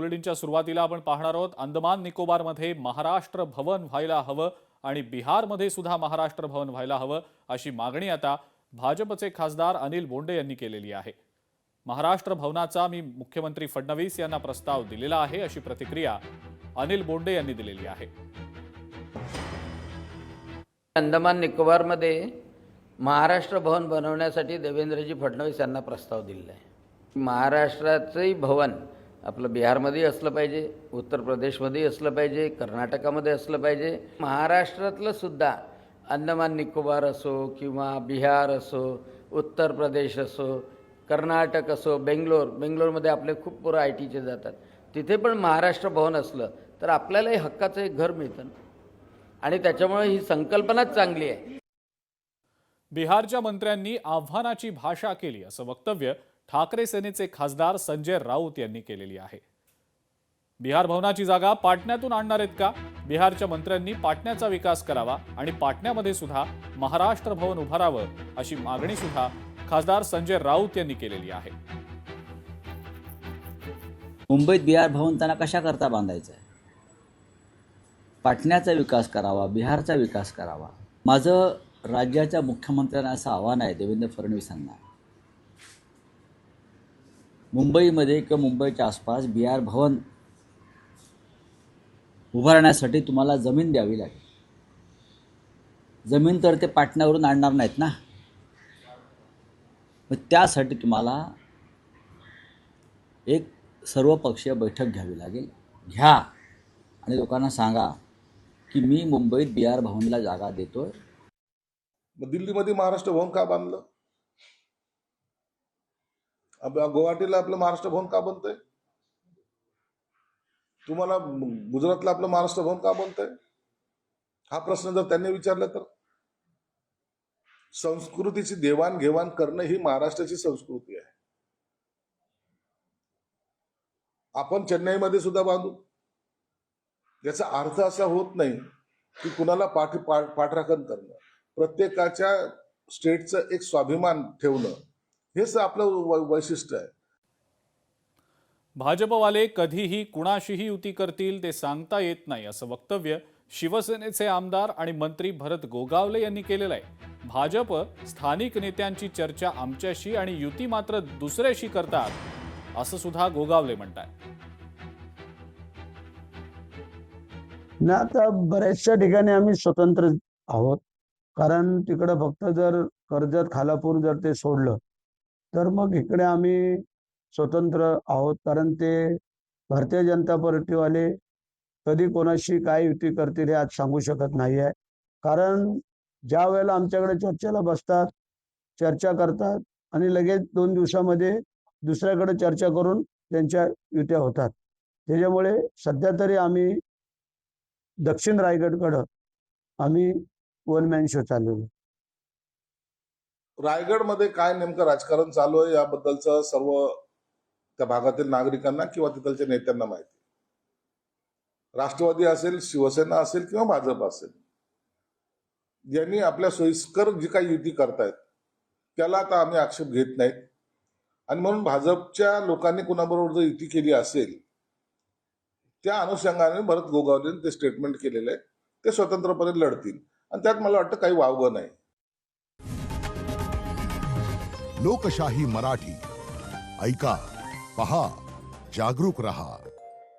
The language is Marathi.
बुलेटिनच्या सुरुवातीला आपण पाहणार आहोत अंदमान निकोबारमध्ये महाराष्ट्र भवन व्हायला हवं आणि बिहारमध्ये सुद्धा महाराष्ट्र भवन व्हायला हवं अशी मागणी आता भाजपचे खासदार अनिल बोंडे यांनी केलेली आहे। महाराष्ट्र भवनाचा मी मुख्यमंत्री फडणवीस यांना प्रस्ताव दिलेला आहे अशी प्रतिक्रिया अनिल बोंडे यांनी दिलेली आहे। अंदमान निकोबारमध्ये महाराष्ट्र भवन बनवण्यासाठी देवेंद्रजी फडणवीस यांना प्रस्ताव दिलेला आहे। महाराष्ट्राचंही भवन आपलं बिहारमध्ये असलं पाहिजे, उत्तर प्रदेशमध्ये असलं पाहिजे, कर्नाटकामध्ये असलं पाहिजे। महाराष्ट्रातलं सुद्धा अंदमान निकोबार असो किंवा बिहार असो, उत्तर प्रदेश असो, कर्नाटक असो, बेंगलोरमध्ये आपले खूप पोरं ITचे जातात, तिथे पण महाराष्ट्र भवन असलं तर आपल्यालाही हक्काचं एक घर मिळतं आणि त्याच्यामुळे ही संकल्पनाच चांगली आहे। बिहारच्या मंत्र्यांनी आव्हानाची भाषा केली असं वक्तव्य ठाकरे सेनेचे खासदार संजय राऊत यांनी केलेली आहे। बिहार भवनाची जागा पाटण्यातून आणणार आहेत का? बिहारच्या मंत्र्यांनी पाटण्याचा विकास करावा आणि पाटण्यामध्ये सुद्धा महाराष्ट्र भवन उभारावं अशी मागणी सुद्धा खासदार संजय राऊत यांनी केलेली आहे। मुंबईत बिहार भवन त्यांना कशा करता बांधायचं आहे? पाटण्याचा विकास करावा, बिहारचा विकास करावा। माझं राज्याच्या मुख्यमंत्र्यांना असं आव्हान आहे देवेंद्र फडणवीसांना, मुंबईमध्ये किंवा मुंबईच्या आसपास बिहार भवन उभारण्यासाठी तुम्हाला जमीन द्यावी लागेल। जमीन तर ते पाटण्यावरून आणणार नाहीत ना, मग त्यासाठी तुम्हाला एक सर्वपक्षीय बैठक घ्यावी लागेल। घ्या आणि लोकांना सांगा की मी मुंबईत बिहार भवनला जागा देतोय। दिल्लीमध्ये महाराष्ट्र भवन का बांधलं? गुवाहाटीला आपलं महाराष्ट्र भवन का बनतंय? तुम्हाला गुजरातला आपलं महाराष्ट्र भवन का बनतंय? हा प्रश्न जर त्यांनी विचारला तर संस्कृतीची देवाणघेवाण करणं ही महाराष्ट्राची संस्कृती आहे। आपण चेन्नईमध्ये सुद्धा बांधू, याचा अर्थ असा होत नाही की कुणाला पाठराखण करणं। प्रत्येकाच्या स्टेटचं एक स्वाभिमान ठेवणं हेच आपलं वैशिष्ट्य आहे। भाजपवाले कधीही कुणाशीही युती करतील ते सांगता येत नाही असं वक्तव्य शिवसेनेचे आमदार आणि मंत्री भरत गोगावले यांनी केलेलं आहे। भाजप स्थानिक नेत्यांची चर्चा आमच्याशी आणि युती मात्र दुसऱ्याशी करतात असं सुद्धा गोगावले म्हणतात। ना आता बऱ्याचशा ठिकाणी आम्ही स्वतंत्र आहोत, कारण तिकडे फक्त जर कर्जत खालापूर जर ते सोडलं तर मग इकडे आम्ही स्वतंत्र आहोत, कारण ते भारतीय जनता पार्टीवाले कधी कोणाशी काय युती करतील हे आज सांगू शकत नाही आहे। कारण ज्या वेळेला आमच्याकडे चर्चेला बसतात, चर्चा करतात आणि लगेच 2 दिवसामध्ये दुसऱ्याकडे चर्चा करून त्यांच्या युत्या होतात। त्याच्यामुळे सध्या तरी आम्ही दक्षिण रायगडकडं आम्ही वन मॅन शो चालवलो। रायगडमध्ये काय नेमकं राजकारण चालू आहे याबद्दलचं सर्व त्या भागातील नागरिकांना किंवा तिथलच्या नेत्यांना माहिती। राष्ट्रवादी असेल, शिवसेना असेल किंवा भाजप असेल, यांनी आपल्या सोयीस्कर जी काही युती करतायत त्याला आता आम्ही आक्षेप घेत नाहीत आणि म्हणून भाजपच्या लोकांनी कुणाबरोबर जर युती केली असेल त्या अनुषंगाने भरत गोगावलेंनी ते स्टेटमेंट केलेलं आहे, ते स्वतंत्रपणे लढतील आणि त्यात मला वाटतं काही वावगं नाही। लोकशाही मराठी ऐका, पहा, जागरूक रहा।